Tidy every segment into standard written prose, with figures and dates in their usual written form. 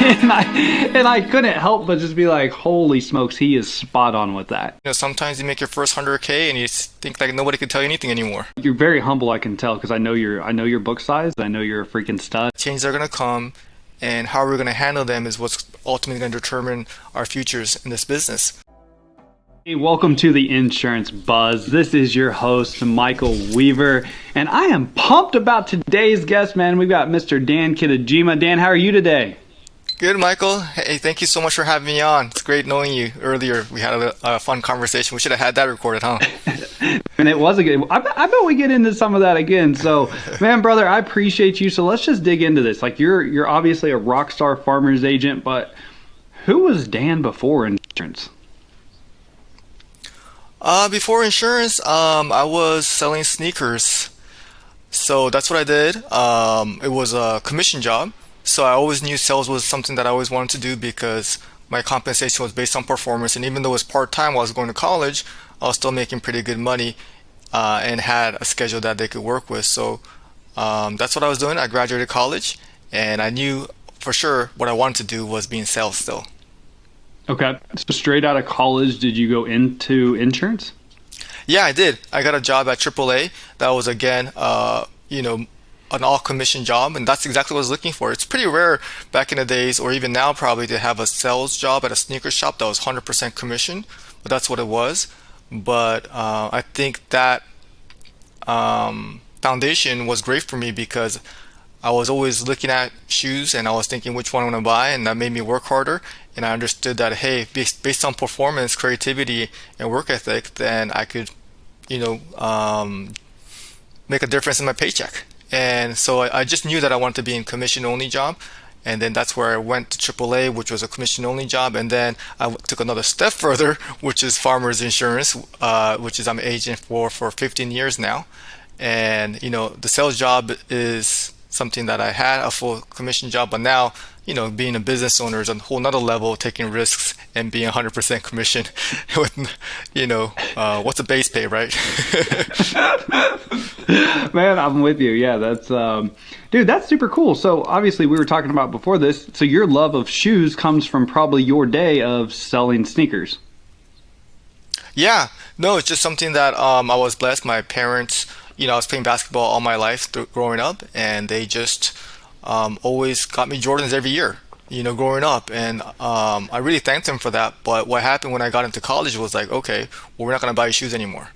and I couldn't help but just be like, holy smokes, he is spot on with that. Sometimes you make your first 100K and you think like nobody can tell you anything anymore. You're very humble, I can tell, because I know your book size. I know you're a freaking stud. Changes are gonna come, and how we're gonna handle them is what's ultimately gonna determine our futures in this business. Hey, welcome to the Insurance Buzz. This is your host, Michael Weaver, and I am pumped about today's guest, man. We've got Mr. Dan Kitajima. Dan, how are you today? Good, Michael. Hey, thank you so much for having me on. It's great knowing you earlier. We had a fun conversation. We should have had that recorded, huh? And it was a good. I bet we get into some of that again. So, man, brother, I appreciate you. So let's just dig into this. Like, you're obviously a rock star farmer's agent, but who was Dan before insurance? Before insurance, I was selling sneakers. So that's what I did. It was a commission job. So I always knew sales was something that I always wanted to do because my compensation was based on performance. And even though it was part-time while I was going to college, I was still making pretty good money and had a schedule that they could work with. So that's what I was doing. I graduated college and I knew for sure what I wanted to do was be in sales still. Okay. So straight out of college, did you go into insurance? Yeah, I did. I got a job at AAA. That was, again, an all-commission job, and that's exactly what I was looking for. It's pretty rare back in the days, or even now probably, to have a sales job at a sneaker shop that was 100% commission, but that's what it was. But I think that foundation was great for me because I was always looking at shoes and I was thinking which one I want to buy, and that made me work harder. And I understood that, hey, based on performance, creativity, and work ethic, then I could, make a difference in my paycheck. And so I just knew that I wanted to be in commission-only job. And then that's where I went to AAA, which was a commission-only job. And then I took another step further, which is Farmers Insurance, which is I'm an agent for 15 years now. And, the sales job is something that I had, a full commission job, but now, being a business owner is a whole nother level, taking risks and being 100% commission with, what's a base pay, right? Man, I'm with you. Yeah, that's, dude, that's super cool. So obviously we were talking about before this, so your love of shoes comes from probably your day of selling sneakers. Yeah, no, it's just something that I was blessed. My parents, I was playing basketball all my life growing up, and they just always got me Jordans every year, growing up. And I really thanked them for that. But what happened when I got into college was like, okay, well, we're not going to buy you shoes anymore.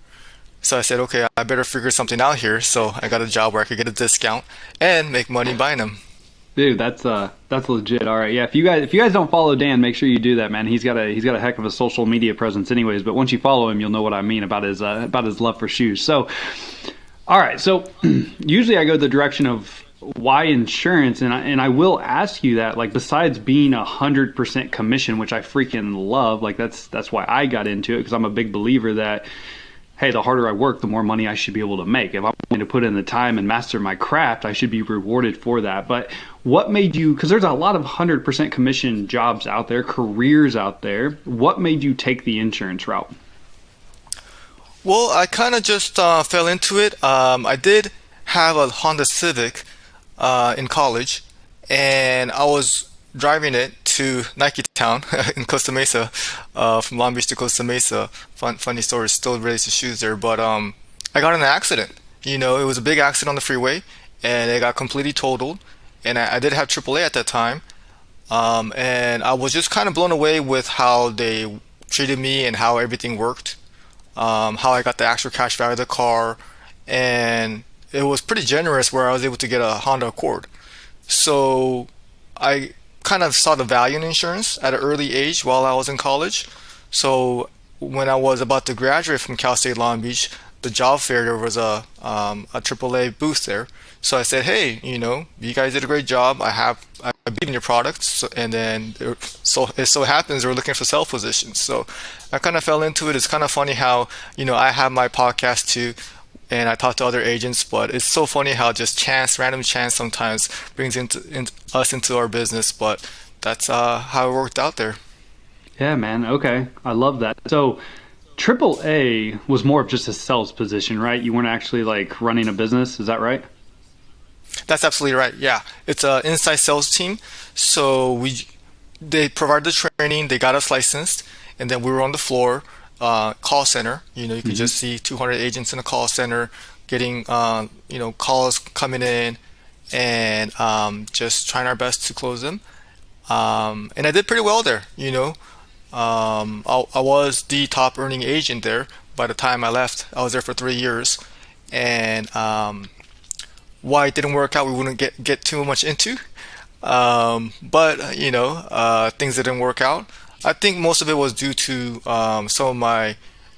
So I said, okay, I better figure something out here. So I got a job where I could get a discount and make money buying them. Dude, that's legit. All right, yeah. If you guys don't follow Dan, make sure you do that, man. He's got a heck of a social media presence, anyways. But once you follow him, you'll know what I mean about his love for shoes. So, all right. So usually I go the direction of why insurance, and I will ask you that. Like, besides being 100% commission, which I freaking love, like that's why I got into it, because I'm a big believer that, hey, the harder I work, the more money I should be able to make. If I'm going to put in the time and master my craft, I should be rewarded for that. But what made you, because there's a lot of 100% commission jobs out there, careers out there, what made you take the insurance route? Well, I kind of just fell into it. I did have a Honda Civic in college, and I was driving it to Nike Town in Costa Mesa, from Long Beach to Costa Mesa. Funny story, still relates to shoes there, but I got in an accident. It was a big accident on the freeway, and it got completely totaled. And I did have AAA at that time, and I was just kind of blown away with how they treated me and how everything worked, how I got the actual cash value of the car, and it was pretty generous where I was able to get a Honda Accord. So I kind of saw the value in insurance at an early age while I was in college. So when I was about to graduate from Cal State Long Beach, the job fair, there was a AAA booth there. So I said, hey, you guys did a great job. I believe in your products. And then it so happens they're looking for sales positions. So I kind of fell into it. It's kind of funny how, I have my podcast too, and I talk to other agents, but it's so funny how just random chance sometimes brings us into our business. But that's how it worked out there. Yeah, man. Okay. I love that. So AAA was more of just a sales position, right? You weren't actually like running a business. Is that right? That's absolutely right. Yeah. It's an inside sales team. So they provided the training, they got us licensed, and then we were on the floor, call center. You could Hmm. just see 200 agents in a call center getting, calls coming in and just trying our best to close them. And I did pretty well there. I was the top earning agent there by the time I left. I was there for 3 years. And why it didn't work out, we wouldn't get too much into. But things didn't work out. I think most of it was due to some of my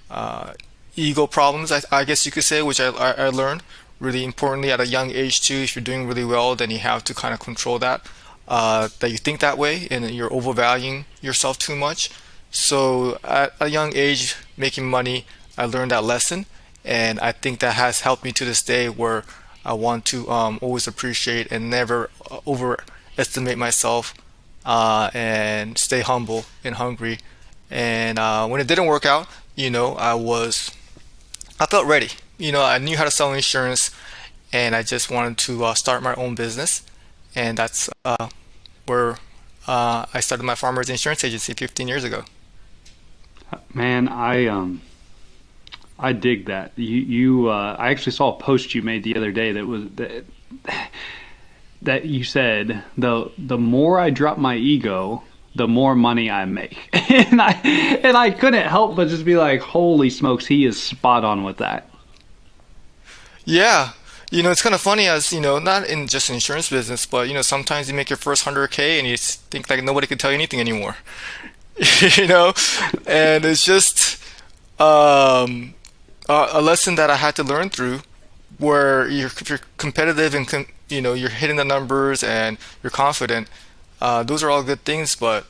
uh, ego problems, I guess you could say, which I learned really importantly at a young age too. If you're doing really well, then you have to kind of control that, that you think that way and you're overvaluing yourself too much. So at a young age, making money, I learned that lesson, and I think that has helped me to this day where I want to always appreciate and never overestimate myself, and stay humble and hungry. And when it didn't work out, I felt ready. I knew how to sell insurance, and I just wanted to start my own business, and that's where I started my farmers insurance agency 15 years ago. Man, I dig that. I actually saw a post you made the other day that you said the more I drop my ego, the more money I make, and I couldn't help but just be like, holy smokes, he is spot on with that. Yeah, it's kind of funny as not in just insurance business, but sometimes you make your first 100K and you think like nobody can tell you anything anymore. you know, and it's just um, a lesson that I had to learn through, where if you're competitive and you're hitting the numbers and you're confident. Those are all good things, but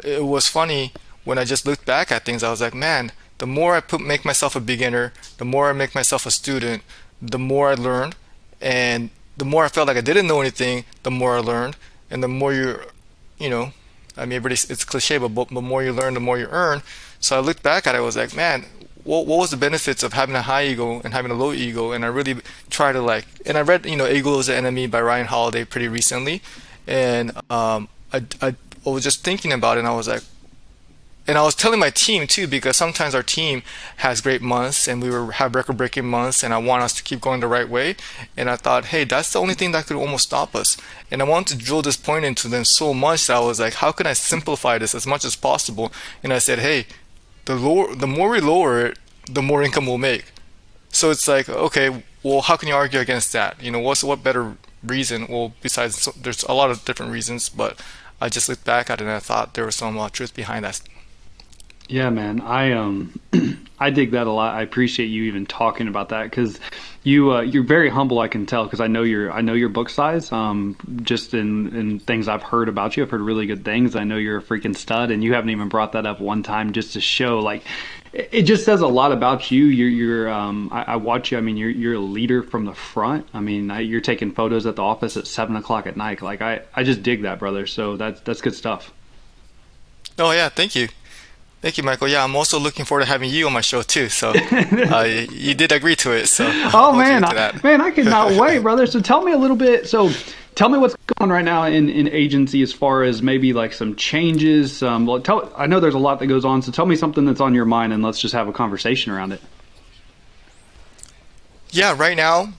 it was funny when I just looked back at things. I was like, man, the more make myself a beginner, the more I make myself a student, the more I learned, and the more I felt like I didn't know anything, the more I learned, and the more you know, I mean, it's cliche, but the more you learn, the more you earn. So I looked back at it, I was like, man, what was the benefits of having a high ego and having a low ego? And I really try to and I read, Ego is the Enemy by Ryan Holiday pretty recently, and I was just thinking about it, and I was like, and I was telling my team too, because sometimes our team has great months and have record-breaking months, and I want us to keep going the right way. And I thought, hey, that's the only thing that could almost stop us. And I wanted to drill this point into them so much that I was like, how can I simplify this as much as possible? And I said, hey, the more we lower it, the more income we'll make. So it's like, okay, well, how can you argue against that? What better reason? Well, besides, there's a lot of different reasons, but I just looked back at it and I thought there was some truth behind that. Yeah, man. I dig that a lot. I appreciate you even talking about that because you're very humble. I can tell because I know your book size. Just in things I've heard about you, I've heard really good things. I know you're a freaking stud, and you haven't even brought that up one time just to show like it just says a lot about you. I watch you. I mean, you're a leader from the front. I mean, you're taking photos at the office at 7 o'clock at night. Like I just dig that, brother. So that's good stuff. Oh yeah, thank you. Thank you, Michael. Yeah, I'm also looking forward to having you on my show too. So you did agree to it, so Oh I'll agree man, to that. man, I cannot wait, brother. So tell me a little bit. So tell me what's going on right now in agency as far as maybe like some changes. I know there's a lot that goes on. So tell me something that's on your mind, and let's just have a conversation around it. Yeah, right now,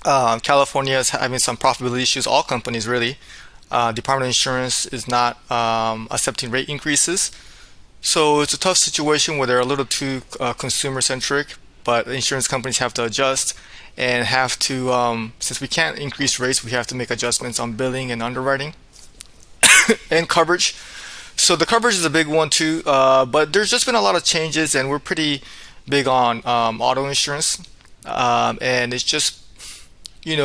California is having some profitability issues. All companies really. Department of Insurance is not accepting rate increases. So it's a tough situation where they're a little too consumer centric, but insurance companies have to adjust and have to, since we can't increase rates, we have to make adjustments on billing and underwriting and coverage. So the coverage is a big one too, but there's just been a lot of changes, and we're pretty big on auto insurance, and it's just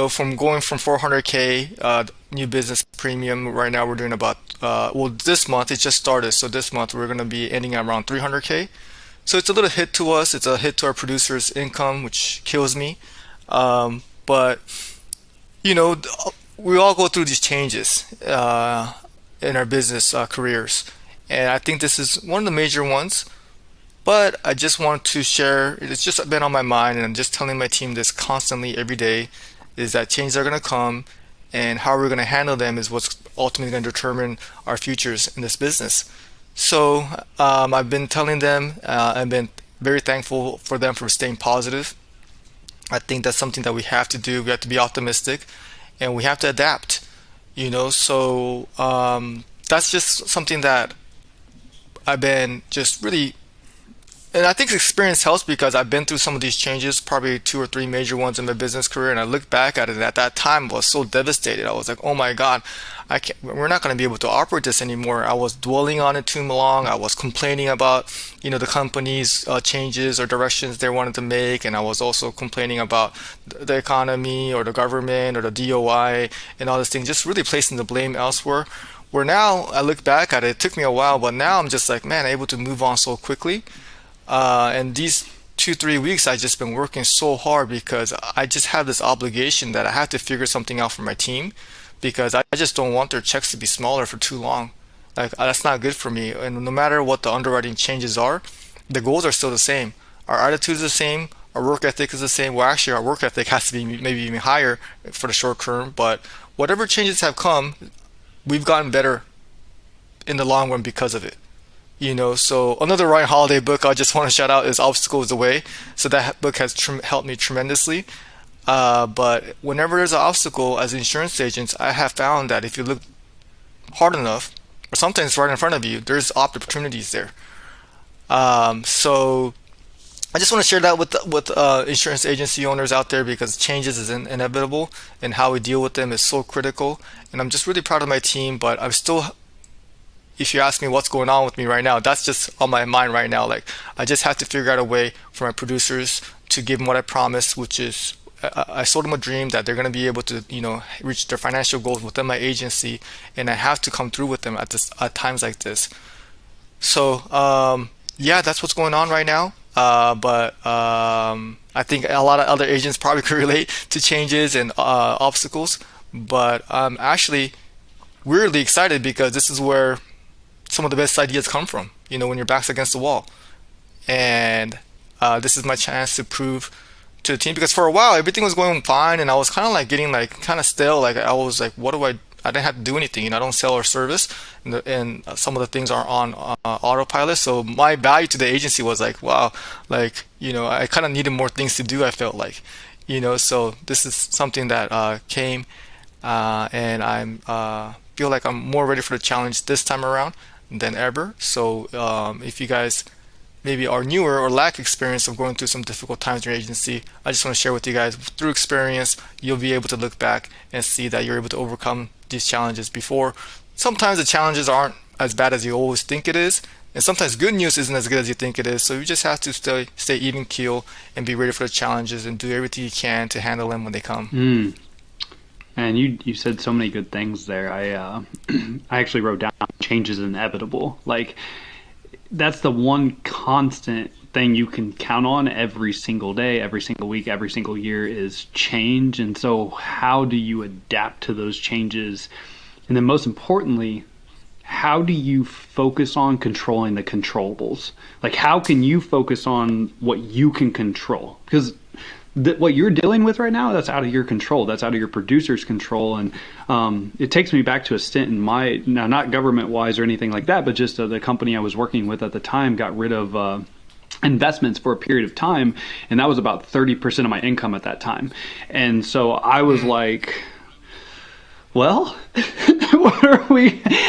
from going from 400K new business premium. Right now we're doing about well, this month it just started, so this month we're going to be ending at around 300K. So it's a little hit to us. It's a hit to our producers' income, which kills me. But you know, we all go through these changes in our business careers, and I think this is one of the major ones. But I just want to share, it's just been on my mind, and I'm just telling my team this constantly every day, is that changes are going to come, and how we're going to handle them is what's ultimately going to determine our futures in this business. So I've been telling them, I've been very thankful for them for staying positive. I think that's something that we have to do. We have to be optimistic, and we have to adapt. So that's just something that I've been just really, and I think experience helps because I've been through some of these changes, probably two or three major ones in my business career, and I look back at it, and at that time I was so devastated. I was like, oh my God, we're not going to be able to operate this anymore. I was dwelling on it too long. I was complaining about, the company's changes or directions they wanted to make, and I was also complaining about the economy or the government or the DOI and all these things, just really placing the blame elsewhere. Where now I look back at it, it took me a while, but now I'm just like, man, able to move on so quickly. And these 2-3 weeks, I've just been working so hard because I just have this obligation that I have to figure something out for my team because I just don't want their checks to be smaller for too long. Like that's not good for me. And no matter what the underwriting changes are, the goals are still the same. Our attitude is the same. Our work ethic is the same. Well, actually, our work ethic has to be maybe even higher for the short term. But whatever changes have come, we've gotten better in the long run because of it. So another Ryan Holiday book I just want to shout out is Obstacle is the Way. So that book has helped me tremendously. But whenever there's an obstacle as insurance agents, I have found that if you look hard enough, or sometimes right in front of you, there's opportunities there. So I just want to share that with insurance agency owners out there because changes is inevitable and how we deal with them is so critical. And I'm just really proud of my team, but I'm still, if you ask me what's going on with me right now, that's just on my mind right now. Like I just have to figure out a way for my producers to give them what I promised, which is I sold them a dream that they're going to be able to, reach their financial goals within my agency, and I have to come through with them at times like this. So yeah, that's what's going on right now. But I think a lot of other agents probably could relate to changes and obstacles. But I'm actually weirdly excited because this is where some of the best ideas come from, when your back's against the wall. And this is my chance to prove to the team because for a while everything was going fine and I was kind of like getting like kind of stale. Like I was like, what do I didn't have to do anything. I don't sell or service, and some of the things are on autopilot. So my value to the agency was like, wow, like I kind of needed more things to do. I felt like, so this is something that came, and I'm feel like I'm more ready for the challenge this time around than ever. So if you guys maybe are newer or lack experience of going through some difficult times in your agency, I just want to share with you guys through experience, you'll be able to look back and see that you're able to overcome these challenges before. Sometimes the challenges aren't as bad as you always think it is, and sometimes good news isn't as good as you think it is. So you just have to stay even keel and be ready for the challenges and do everything you can to handle them when they come. And you said so many good things there. I actually wrote down change is inevitable. Like that's the one constant thing you can count on every single day, every single week, every single year is change. And so how do you adapt to those changes? And then most importantly, how do you focus on controlling the controllables? Like how can you focus on what you can control? Because what you're dealing with right now, that's out of your control. That's out of your producer's control. And it takes me back to a stint in now not government-wise or anything like that, but just the company I was working with at the time got rid of investments for a period of time. And that was about 30% of my income at that time. And so I was like, well,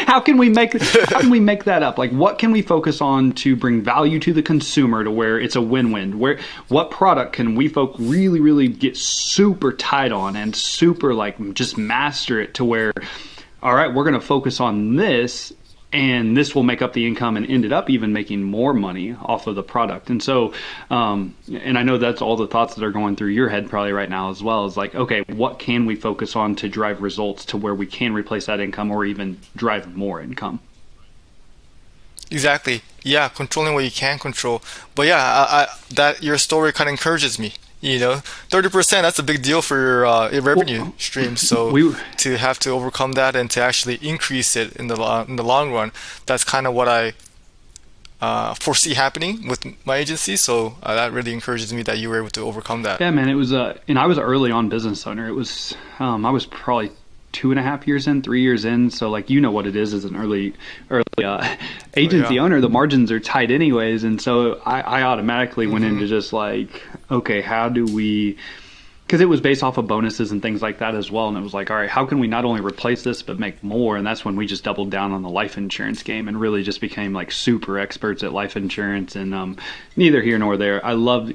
how can we make that up? Like, what can we focus on to bring value to the consumer to where it's a win-win? What product can we really, really get super tight on and super like just master it to where, all right, we're going to focus on this and this will make up the income and ended up even making more money off of the product. And so, and I know that's all the thoughts that are going through your head probably right now as well, is like, okay, what can we focus on to drive results to where we can replace that income or even drive more income? Exactly. Yeah, controlling what you can control. But yeah, that your story kind of encourages me. 30%, that's a big deal for your revenue stream. So to have to overcome that and to actually increase it in the long run, that's kind of what I foresee happening with my agency. So that really encourages me that you were able to overcome that. Yeah, man, it was and I was an early on business owner. It was I was probably 2.5 years in, 3 years in. So like, you know what it is as an early agency Yeah. owner, the margins are tight anyways. And so I automatically went Mm-hmm. into just like, okay, how do we, because it was based off of bonuses and things like that as well. And it was like, all right, how can we not only replace this, but make more? And that's when we just doubled down on the life insurance game and really just became like super experts at life insurance. And neither here nor there. I love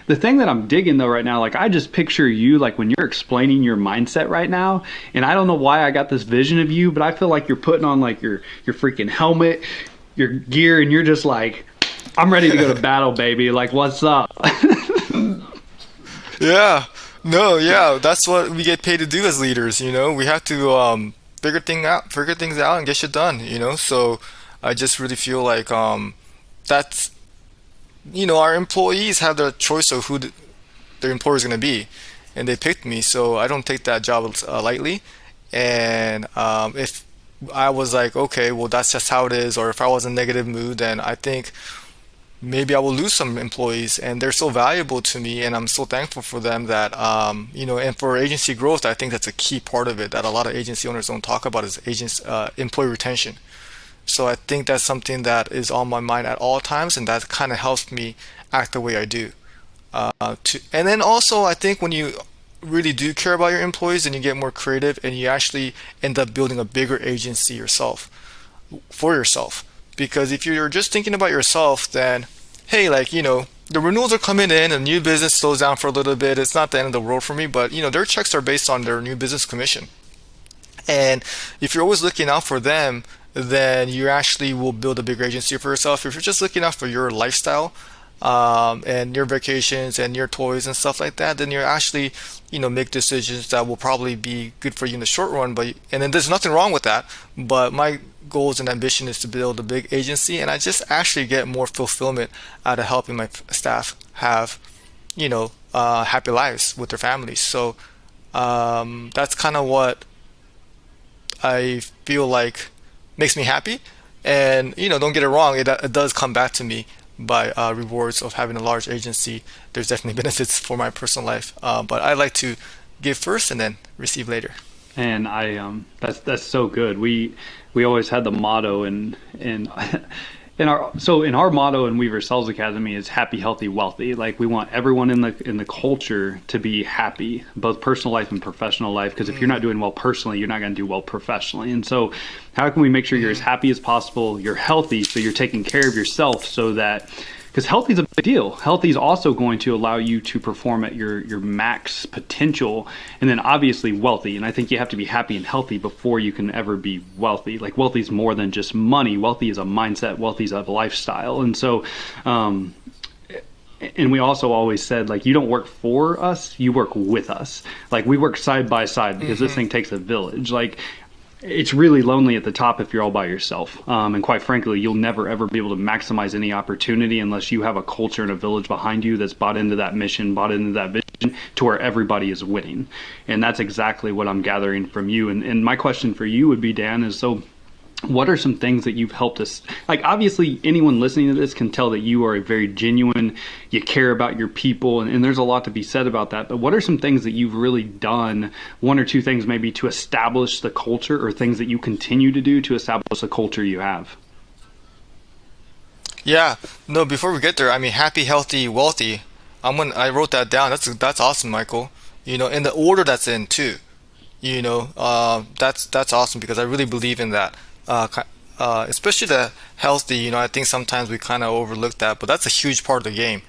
the thing that I'm digging though right now. Like I just picture you like when you're explaining your mindset right now. And I don't know why I got this vision of you, but I feel like you're putting on like your freaking helmet, your gear, and you're just like, I'm ready to go to battle, baby. Like, what's up? Yeah. No, yeah, that's what we get paid to do as leaders, you know. We have to figure things out and get shit done, you know. So I just really feel like that's our employees have the choice of who their employer is going to be, and they picked me, so I don't take that job lightly. And if I was like, okay, well, that's just how it is, or if I was in a negative mood, then I think maybe I will lose some employees, and they're so valuable to me, and I'm so thankful for them that and for agency growth, I think that's a key part of it that a lot of agency owners don't talk about is employee retention. So I think that's something that is on my mind at all times, and that kind of helps me act the way I do. And then also, I think when you really do care about your employees, and you get more creative, and you actually end up building a bigger agency yourself for yourself. Because if you're just thinking about yourself, then hey, like the renewals are coming in, and new business slows down for a little bit. It's not the end of the world for me, but their checks are based on their new business commission. And if you're always looking out for them, then you actually will build a bigger agency for yourself. If you're just looking out for your lifestyle, and your vacations and your toys and stuff like that, then you're actually, make decisions that will probably be good for you in the short run. And then there's nothing wrong with that. But my goals and ambition is to build a big agency, and I just actually get more fulfillment out of helping my staff have, happy lives with their families. So that's kind of what I feel like makes me happy. And don't get it wrong, it does come back to me by rewards of having a large agency. There's definitely benefits for my personal life, but I like to give first and then receive later. And that's so good. We always had the motto in in our motto in Weaver Sales Academy is happy, healthy, wealthy. Like we want everyone in the culture to be happy, both personal life and professional life. Because if you're not doing well personally, you're not going to do well professionally. And so, how can we make sure you're as happy as possible? You're healthy, so you're taking care of yourself, so that because healthy is a big deal. Healthy is also going to allow you to perform at your max potential, and then obviously wealthy. And I think you have to be happy and healthy before you can ever be wealthy. Like wealthy is more than just money. Wealthy is a mindset. Wealthy is a lifestyle. And so, and we also always said like you don't work for us, you work with us. Like we work side by side because this thing takes a village. Like it's really lonely at the top if you're all by yourself. And quite frankly, you'll never ever be able to maximize any opportunity unless you have a culture and a village behind you that's bought into that mission, bought into that vision to where everybody is winning. And that's exactly what I'm gathering from you. And my question for you would be, Dan, is so what are some things that you've helped us, like obviously anyone listening to this can tell that you are a very genuine, you care about your people, and there's a lot to be said about that, but what are some things that you've really done, one or two things maybe to establish the culture, or things that you continue to do to establish the culture you have? Yeah, no, before we get there, I mean, happy, healthy, wealthy. I wrote that down. That's awesome, Michael. In the order that's in too. That's awesome because I really believe in that. Especially the healthy. I think sometimes we kind of overlook that, but that's a huge part of the game.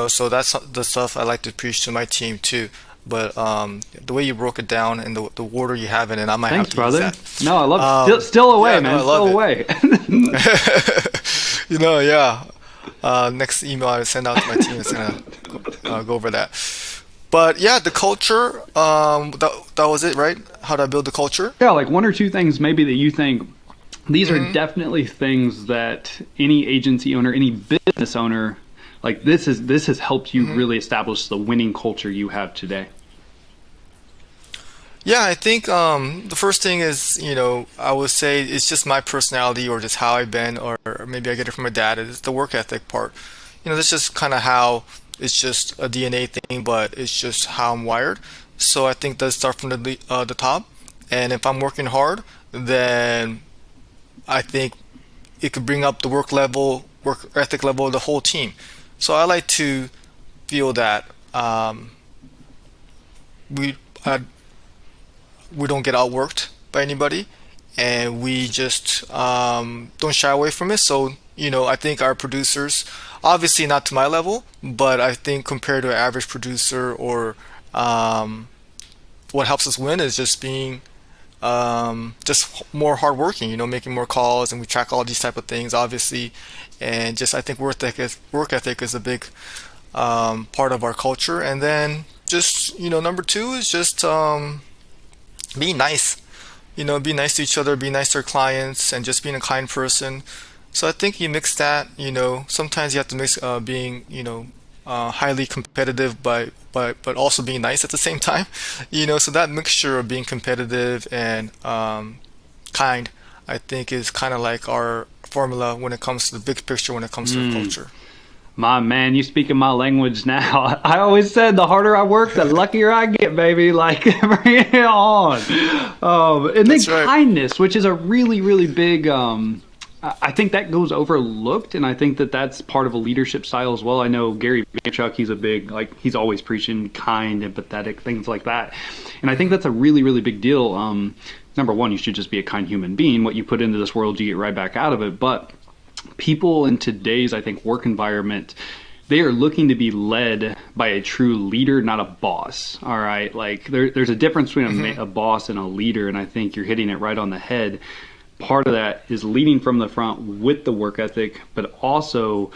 So that's the stuff I like to preach to my team too. But the way you broke it down and the order you have it in, I might have Thanks, to use brother. that. No, I love it. Still away, Yeah, no, man. I love Still it. away. Yeah. Next email I send out to my team is gonna go over that. But yeah, the culture. That was it, right? How to build the culture. Yeah, like one or two things maybe that you think these are definitely things that any agency owner, any business owner, like this has helped you really establish the winning culture you have today. Yeah, I think the first thing is, I would say it's just my personality or just how I've been, or maybe I get it from my dad. It's the work ethic part. That's just kind of how it's just a DNA thing, but it's just how I'm wired. So I think let's start from the top. And if I'm working hard, then I think it could bring up the work ethic level of the whole team. So I like to feel that we uh, we don't get outworked by anybody, and we just don't shy away from it. So, I think our producers, obviously not to my level, but I think compared to an average producer or um, what helps us win is just being just more hardworking, making more calls, and we track all these type of things, obviously, and just I think work ethic is a big part of our culture. And then just number two is just be nice. Be nice to each other, be nice to our clients, and just being a kind person. So I think you mix that. Sometimes you have to mix being highly competitive but also being nice at the same time. So that mixture of being competitive and kind, I think, is kind of like our formula when it comes to the big picture, when it comes to our culture. My man, you speaking my language now. I always said the harder I work, the luckier I get, baby. Like, bring it on. And then That's right. kindness, which is a really, really big. I think that goes overlooked, and I think that that's part of a leadership style as well. I know Gary Vaynerchuk, he's a big, like, he's always preaching kind, empathetic, things like that. And I think that's a really, really big deal. Number one, you should just be a kind human being. What you put into this world, you get right back out of it. But people in today's, I think, work environment, they are looking to be led by a true leader, not a boss. All right. Like there's a difference between a boss and a leader. And I think you're hitting it right on the head. Part of that is leading from the front with the work ethic, but also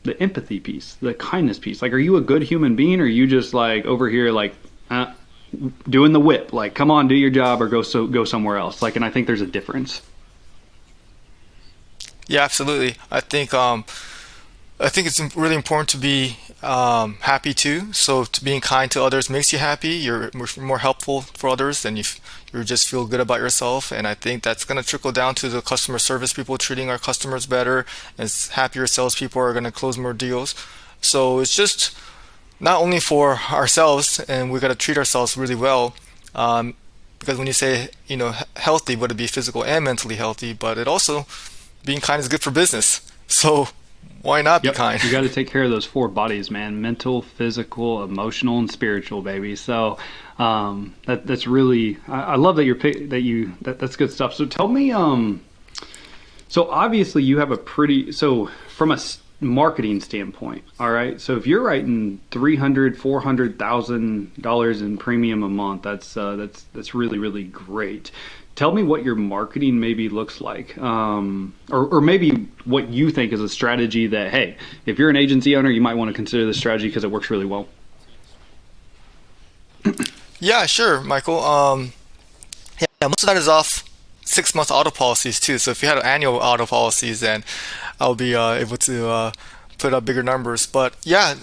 the empathy piece, the kindness piece. Like, are you a good human being, or are you just like over here, like, doing the whip, like, come on, do your job, or go somewhere else. Like, and I think there's a difference. Yeah, absolutely. I think it's really important to be happy too. So to being kind to others makes you happy. You're more helpful for others, and you just feel good about yourself. And I think that's going to trickle down to the customer service people treating our customers better. As happier salespeople are going to close more deals. So it's just not only for ourselves, and we got to treat ourselves really well. Because when you say healthy, would it be physical and mentally healthy? But it also being kind is good for business. So why not be Yep. kind? You got to take care of those four bodies, man: mental, physical, emotional, and spiritual, baby. So that's really I love that that's good stuff. So tell me, so obviously you have from a marketing standpoint, all right. So if you're writing $300,000-$400,000 in premium a month, that's really, really great. Tell me what your marketing maybe looks like, or maybe what you think is a strategy that, hey, if you're an agency owner, you might want to consider this strategy because it works really well. Yeah, sure, Michael. Yeah, most of that is off 6 month auto policies too. So if you had annual auto policies, then I'll be able to put up bigger numbers. But yeah,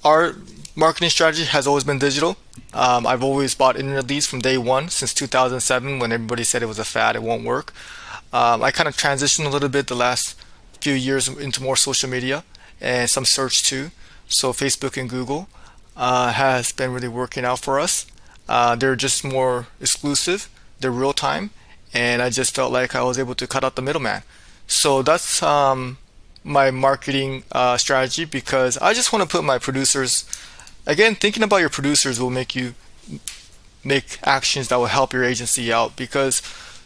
our marketing strategy has always been digital. I've always bought internet leads from day one since 2007 when everybody said it was a fad, it won't work. I kind of transitioned a little bit the last few years into more social media and some search too. So Facebook and Google has been really working out for us. They're just more exclusive, they're real time, and I just felt like I was able to cut out the middleman. So that's my marketing strategy, because I just want to put my producers, again, thinking about your producers will make you make actions that will help your agency out, because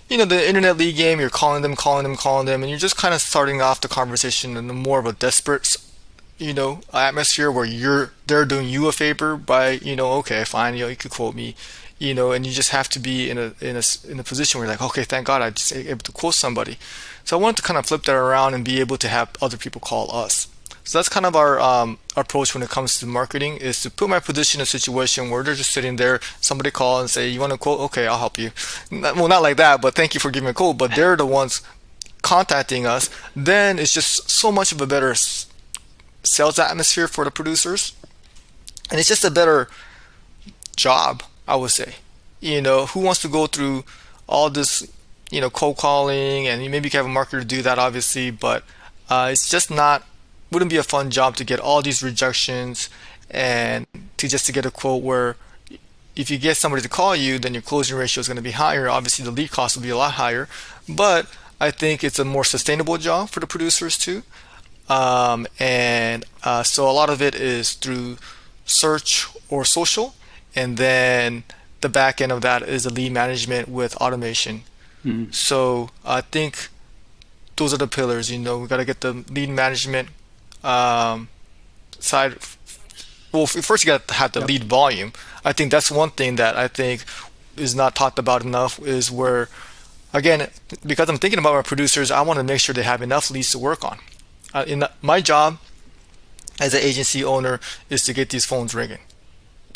the internet lead game, you're calling them, and you're just kind of starting off the conversation in a more of a desperate atmosphere where they're doing you a favor by okay, fine, you could quote me, and you just have to be in a position where you're like, okay, thank God I just able to quote somebody. So I wanted to kind of flip that around and be able to have other people call us. So that's kind of our approach when it comes to marketing, is to put my position in a situation where they're just sitting there, somebody call and say, you want to quote? Okay, I'll help you. Well, not like that, but thank you for giving me a quote. But they're the ones contacting us. Then it's just so much of a better sales atmosphere for the producers. And it's just a better job, I would say. Who wants to go through all this, cold calling, and maybe you can have a marketer do that, obviously, but it's just wouldn't be a fun job to get all these rejections and to get a quote where if you get somebody to call you, then your closing ratio is going to be higher. Obviously, the lead cost will be a lot higher, but I think it's a more sustainable job for the producers too. So a lot of it is through search or social, and then the back end of that is the lead management with automation. Mhm. So I think those are the pillars. We got to get the lead management um, side. Well, first you got to have the Yep. lead volume. I think that's one thing that I think is not talked about enough is where, again, because I'm thinking about our producers, I want to make sure they have enough leads to work on. My job as an agency owner is to get these phones ringing.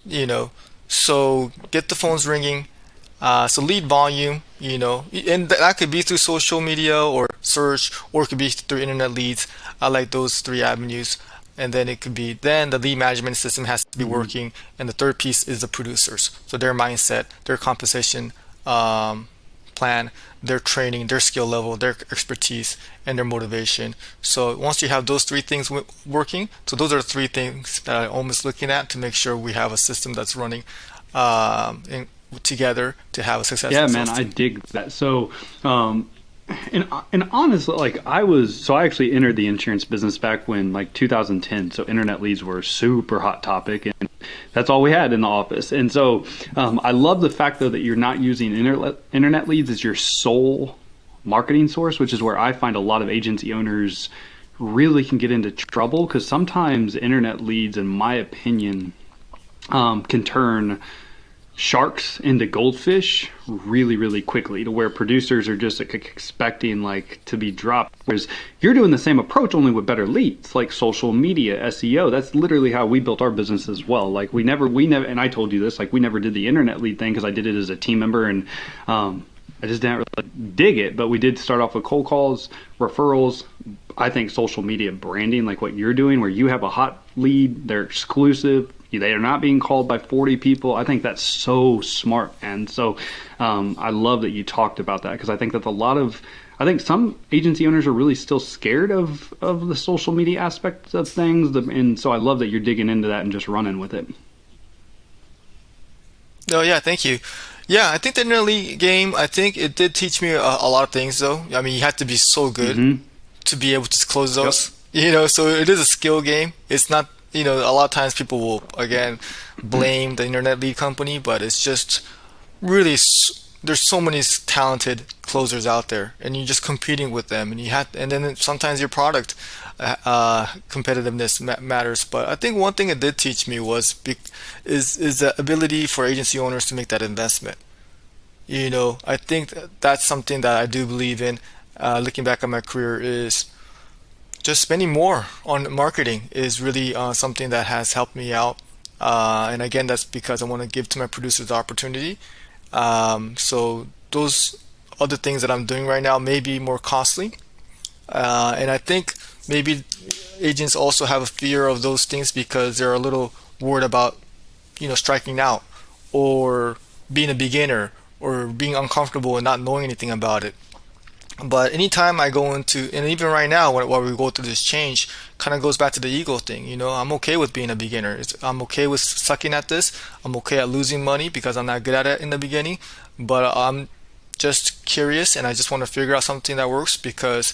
You know, so get the phones ringing. So lead volume, and that could be through social media or search, or it could be through internet leads. I like those three avenues. And then it could be then the lead management system has to be Mhm. working, and the third piece is the producers. So their mindset, their compensation plan, their training, their skill level, their expertise, and their motivation. So once you have those three things working, so those are the three things that I'm almost looking at to make sure we have a system that's running together to have a Yeah, successful man, sales I team. dig that. So, and honestly, like I actually entered the insurance business back when like 2010. So internet leads were a super hot topic, and that's all we had in the office. And so, I love the fact though that you're not using internet leads as your sole marketing source, which is where I find a lot of agency owners really can get into trouble because sometimes internet leads, in my opinion, can turn sharks into goldfish really, really quickly to where producers are just expecting like to be dropped. Whereas you're doing the same approach only with better leads, like social media, SEO. That's literally how we built our business as well. Like we never, and I told you this, like we never did the internet lead thing because I did it as a team member and I just didn't really dig it. But we did start off with cold calls, referrals. I think social media branding, like what you're doing, where you have a hot lead, they're exclusive, they are not being called by 40 people. I think that's so smart. And so I love that you talked about that because I think that I think some agency owners are really still scared of the social media aspects of things. And so I love that you're digging into that and just running with it. No, yeah, thank you. Yeah, I think the internet league game, I think it did teach me a lot of things though. I mean, you have to be so good Hmm. to be able to close Yep. those. So it is a skill game. It's not, a lot of times people will again blame the internet lead company, but it's just really there's so many talented closers out there, and you're just competing with them, and and then sometimes your product competitiveness matters. But I think one thing it did teach me is the ability for agency owners to make that investment. I think that's something that I do believe in. Looking back at my career is just spending more on marketing is really something that has helped me out. And again, that's because I want to give to my producers the opportunity. So those other things that I'm doing right now may be more costly. And I think maybe agents also have a fear of those things because they're a little worried about, striking out or being a beginner or being uncomfortable and not knowing anything about it. But anytime I go into, and even right now, while we go through this change, kind of goes back to the ego thing. I'm okay with being a beginner. I'm okay with sucking at this. I'm okay at losing money because I'm not good at it in the beginning. But I'm just curious, and I just want to figure out something that works because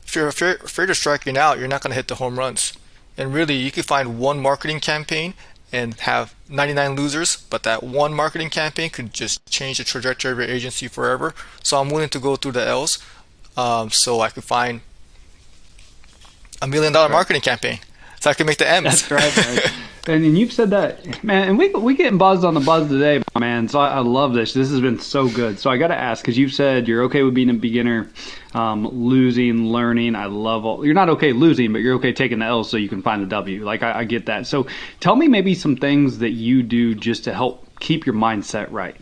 if you're afraid of striking out, you're not going to hit the home runs. And really, you could find one marketing campaign and have 99 losers, but that one marketing campaign could just change the trajectory of your agency forever. So I'm willing to go through the L's so I could find $1 million Right. marketing campaign, so I can make the M's. That's right, man. And you've said that, man. And we getting buzzed on the buzz today, man. So I love this. This has been so good. So I got to ask because you've said you're okay with being a beginner, losing, learning. I love all. You're not okay losing, but you're okay taking the L so you can find the W. Like I get that. So tell me maybe some things that you do just to help keep your mindset right,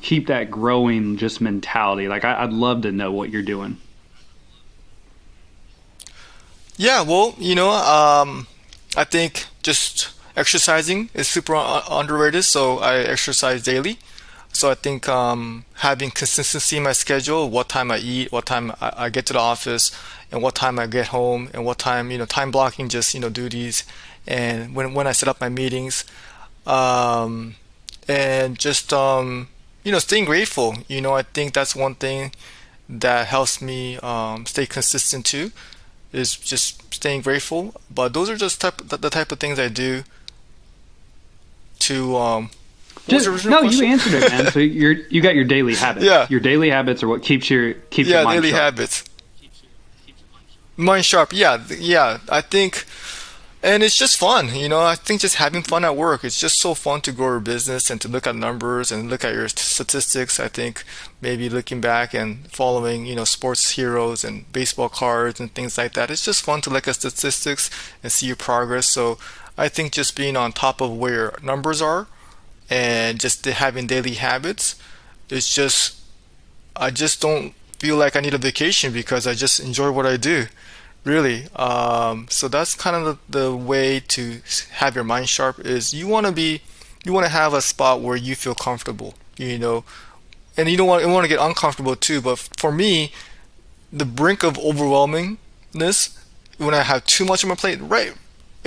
keep that growing just mentality. Like I'd love to know what you're doing. Yeah, well, I think just exercising is super underrated. So I exercise daily. So I think having consistency in my schedule, what time I eat, what time I get to the office, and what time I get home, and what time, time blocking just, duties, and when I set up my meetings, um, and just staying grateful. I think that's one thing that helps me stay consistent too, is just staying grateful. But those are just the type of things I do to what was the Just original no, you question? answered it, man. So you got your daily habits. Yeah, Your daily habits are what keeps your yeah, mind daily sharp. habits. Mind sharp. Yeah, yeah. I think, and it's just fun. I think just having fun at work. It's just so fun to grow your business and to look at numbers and look at your statistics. I think maybe looking back and following, sports heroes and baseball cards and things like that. It's just fun to look at statistics and see your progress. So I think just being on top of where your numbers are and just having daily habits, it's just I just don't feel like I need a vacation because I just enjoy what I do, really. So that's kind of the way to have your mind sharp is you want to have a spot where you feel comfortable, and you want to get uncomfortable too. But for me, the brink of overwhelmingness when I have too much on my plate, right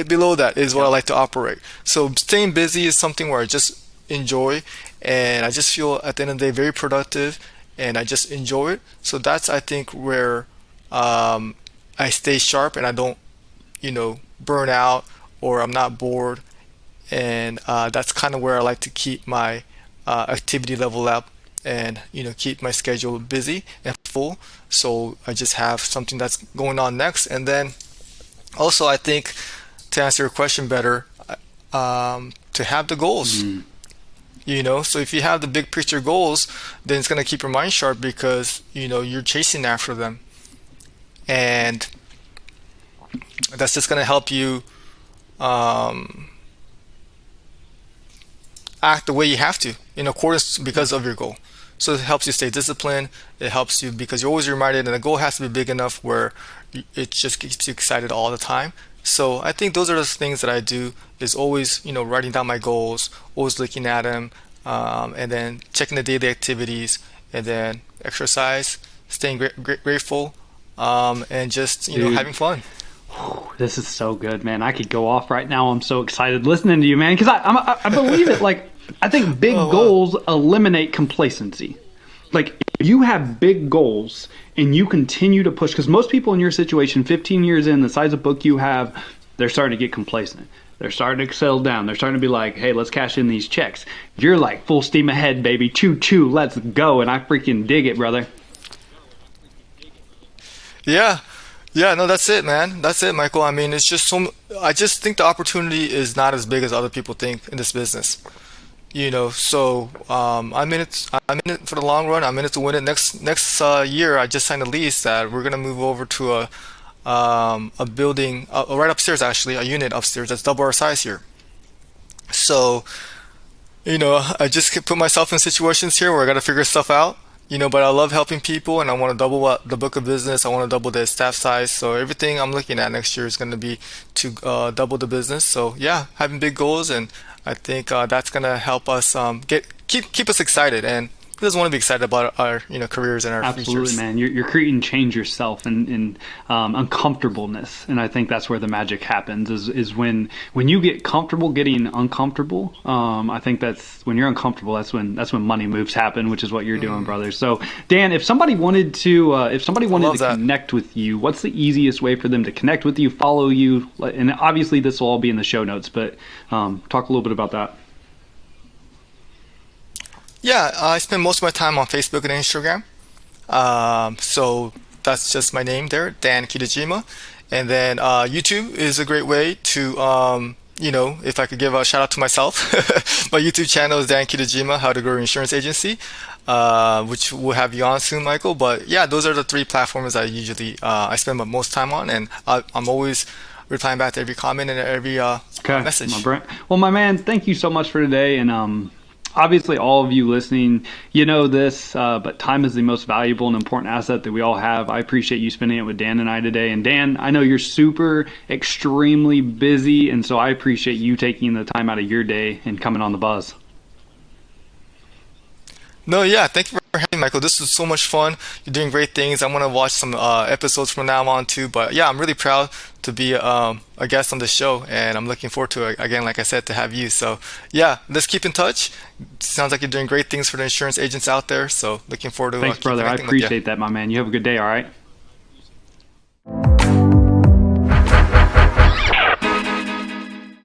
below that is what I Yep. like to operate. So staying busy is something where I just enjoy and I just feel at the end of the day very productive and I just enjoy it. So that's I think where um, I stay sharp and I don't, burn out or I'm not bored. And that's kind of where I like to keep my activity level up and keep my schedule busy and full. So I just have something that's going on next. And then also I think to answer your question better, to have the goals. Mm. So if you have the big picture goals, then it's going to keep your mind sharp because you're chasing after them, and that's just going to help you um, act the way you have to in accordance because of your goal. So it helps you stay disciplined. It helps you because you're always reminded, and the goal has to be big enough where it just keeps you excited all the time. So I think those are the things that I do is always, writing down my goals, always looking at them, and then checking the daily activities, and then exercise, staying grateful, and just, Dude, having fun. this is so good, man. I could go off right now. I'm so excited listening to you, man, because I believe it. Like, I think big Oh, wow. goals eliminate complacency. Like, if you have big goals and you continue to push, because most people in your situation, 15 years in, the size of book you have, they're starting to get complacent. They're starting to settle down. They're starting to be like, hey, let's cash in these checks. You're like full steam ahead, baby. Choo choo, let's go. And I freaking dig it, brother. Yeah. Yeah, no, that's it, man. That's it, Michael. I mean, it's just I just think the opportunity is not as big as other people think in this business. So I'm in it for the long run. I'm in it to win it. Next year, I just signed a lease that we're gonna move over to a building right upstairs, actually, a unit upstairs that's double our size here. So I just put myself in situations here where I got to figure stuff out. But I love helping people, and I want to double up the book of business. I want to double the staff size. So everything I'm looking at next year is going to be to double the business. So yeah, having big goals, and I think that's going to help us keep us excited, and who doesn't want to be excited about our careers and our Absolutely, futures? man. You're creating change yourself and uncomfortableness, and I think that's where the magic happens. Is when you get comfortable getting uncomfortable. I think that's when you're uncomfortable. That's when money moves happen, which is what you're doing, brother. So, Dan, if somebody I wanted love to that. connect with you, what's the easiest way for them to connect with you, follow you, and obviously this will all be in the show notes. But talk a little bit about that. Yeah, I spend most of my time on Facebook and Instagram. So that's just my name there, Dan Kitajima. And then YouTube is a great way to, if I could give a shout out to myself, my YouTube channel is Dan Kitajima, How to Grow Your Insurance Agency, which we'll have you on soon, Michael. But yeah, those are the three platforms I spend my most time on, and I'm always replying back to every comment and every Okay, message. well, my man, thank you so much for today, and obviously, all of you listening, you know this, but time is the most valuable and important asset that we all have. I appreciate you spending it with Dan and I today. And Dan, I know you're super, extremely busy, and so I appreciate you taking the time out of your day and coming on the buzz. No, yeah, thank you for having me, Michael. This was so much fun. You're doing great things. I'm gonna watch some episodes from now on too. But yeah, I'm really proud to be a guest on the show, and I'm looking forward to again, like I said, to have you. So yeah, let's keep in touch. Sounds like you're doing great things for the insurance agents out there. So looking forward to Thanks, keep brother. I connecting with you. appreciate that, my man. You have a good day. All right.